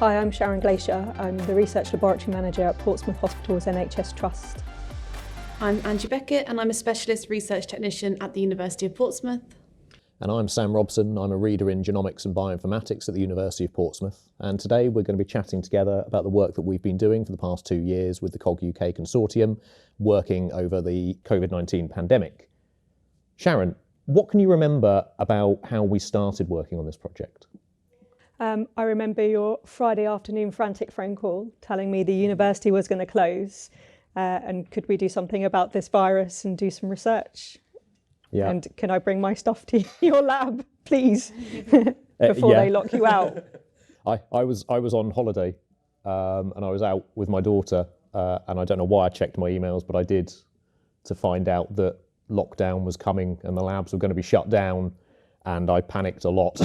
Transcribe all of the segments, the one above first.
Hi, I'm Sharon Glaysher. I'm the Research Laboratory Manager at Portsmouth Hospital's NHS Trust. I'm Angie Beckett and I'm a Specialist Research Technician at the University of Portsmouth. And I'm Sam Robson. I'm a reader in genomics and bioinformatics at the University of Portsmouth. And today we're going to be chatting together about the work that we've been doing for the past 2 years with the COG-UK consortium, working over the COVID-19 pandemic. Sharon, what can you remember about how we started working on this project? I remember your Friday afternoon frantic phone call telling me the university was going to close and could we do something about this virus and do some research? Yeah. And can I bring my stuff to your lab, please, before they lock you out? I was on holiday and I was out with my daughter and I don't know why I checked my emails, but I did, to find out that lockdown was coming and the labs were going to be shut down, and I panicked a lot.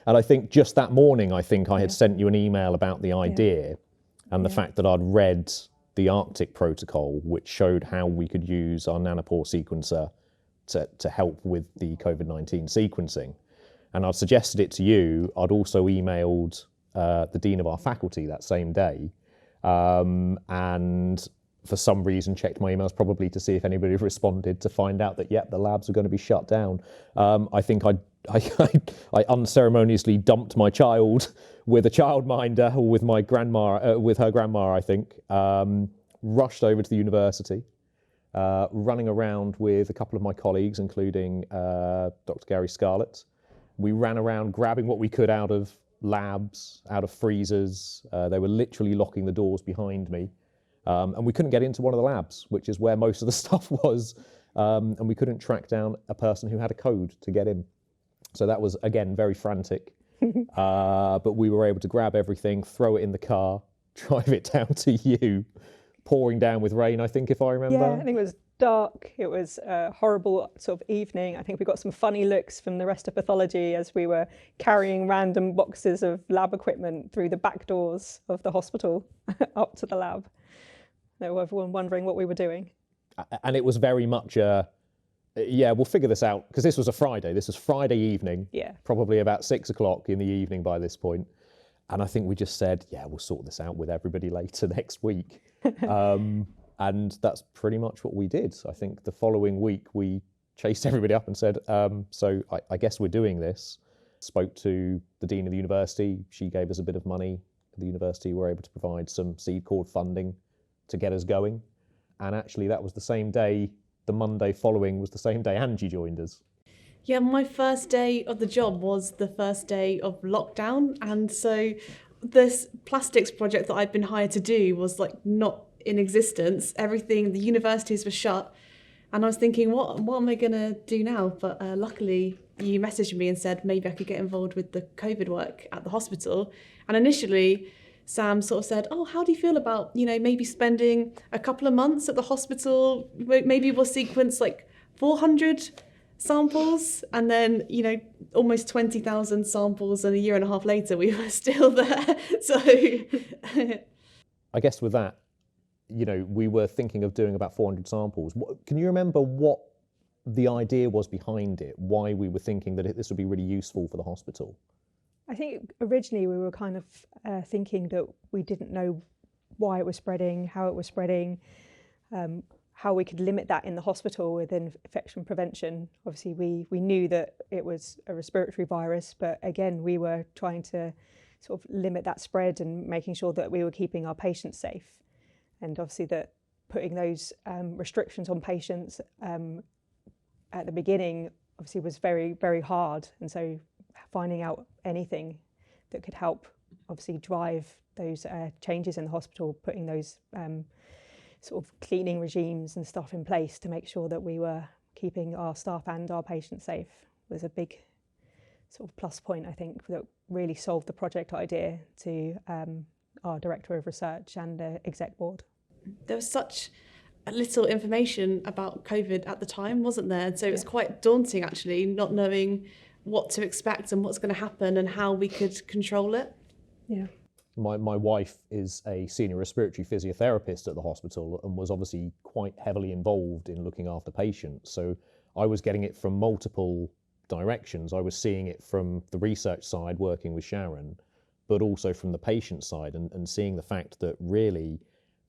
And I think just that morning, I had sent you an email about the idea and the fact that I'd read the Arctic protocol, which showed how we could use our nanopore sequencer to help with the COVID-19 sequencing. And I'd suggested it to you. I'd also emailed the Dean of our faculty that same day, and for some reason checked my emails probably to see if anybody had responded, to find out that, the labs are going to be shut down. I think I unceremoniously dumped my child with a childminder, or with my grandma, with her grandma, I think, rushed over to the university, running around with a couple of my colleagues, including Dr. Gary Scarlett. We ran around grabbing what we could out of labs, out of freezers. They were literally locking the doors behind me. And we couldn't get into one of the labs, which is where most of the stuff was. And we couldn't track down a person who had a code to get in. So that was, again, very frantic. But we were able to grab everything, throw it in the car, drive it down to you, pouring down with rain, I think, if I remember. Yeah, I think it was dark. It was a horrible sort of evening. I think we got some funny looks from the rest of pathology as we were carrying random boxes of lab equipment through the back doors of the hospital up to the lab. Everyone wondering what we were doing. And it was very much we'll figure this out, because this was a Friday. This was Friday evening, probably about 6 o'clock in the evening by this point. And I think we just said, we'll sort this out with everybody later next week. And that's pretty much what we did. I think the following week we chased everybody up and said, so I guess we're doing this. Spoke to the Dean of the university. She gave us a bit of money. The university were able to provide some seed cord funding to get us going. And actually that was the same day, the Monday following was the same day Angie joined us. Yeah, my first day of the job was the first day of lockdown. And so this plastics project that I'd been hired to do was not in existence. Everything, the universities were shut. And I was thinking, what am I going to do now? But luckily you messaged me and said maybe I could get involved with the COVID work at the hospital. And initially Sam sort of said, how do you feel about, maybe spending a couple of months at the hospital? Maybe we'll sequence 400 samples, and then, almost 20,000 samples, and a year and a half later, we were still there. So I guess with that, we were thinking of doing about 400 samples. Can you remember what the idea was behind it? Why we were thinking that this would be really useful for the hospital? I think originally we were kind of thinking that we didn't know why it was spreading, how it was spreading, how we could limit that in the hospital with infection prevention. Obviously, we knew that it was a respiratory virus, but again, we were trying to sort of limit that spread and making sure that we were keeping our patients safe. And obviously that putting those restrictions on patients at the beginning obviously was very, very hard. And so finding out anything that could help obviously drive those changes in the hospital, putting those sort of cleaning regimes and stuff in place to make sure that we were keeping our staff and our patients safe was a big sort of plus point, I think, that really solved the project idea to our Director of Research and the exec board. There was such little information about COVID at the time, wasn't there? And so it was quite daunting, actually, not knowing what to expect and what's going to happen and how we could control it. Yeah. My wife is a senior respiratory physiotherapist at the hospital and was obviously quite heavily involved in looking after patients. So I was getting it from multiple directions. I was seeing it from the research side, working with Sharon, but also from the patient side, and seeing the fact that really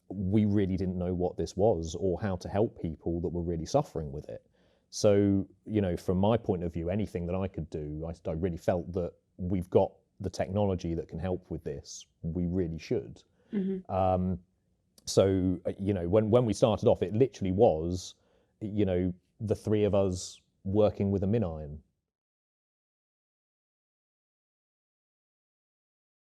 we really didn't know what this was or how to help people that were really suffering with it. So, you know, from my point of view, anything that I could do, I really felt that we've got the technology that can help with this. We really should. So, you know, when we started off, it literally was, you know, the three of us working with a MinIron.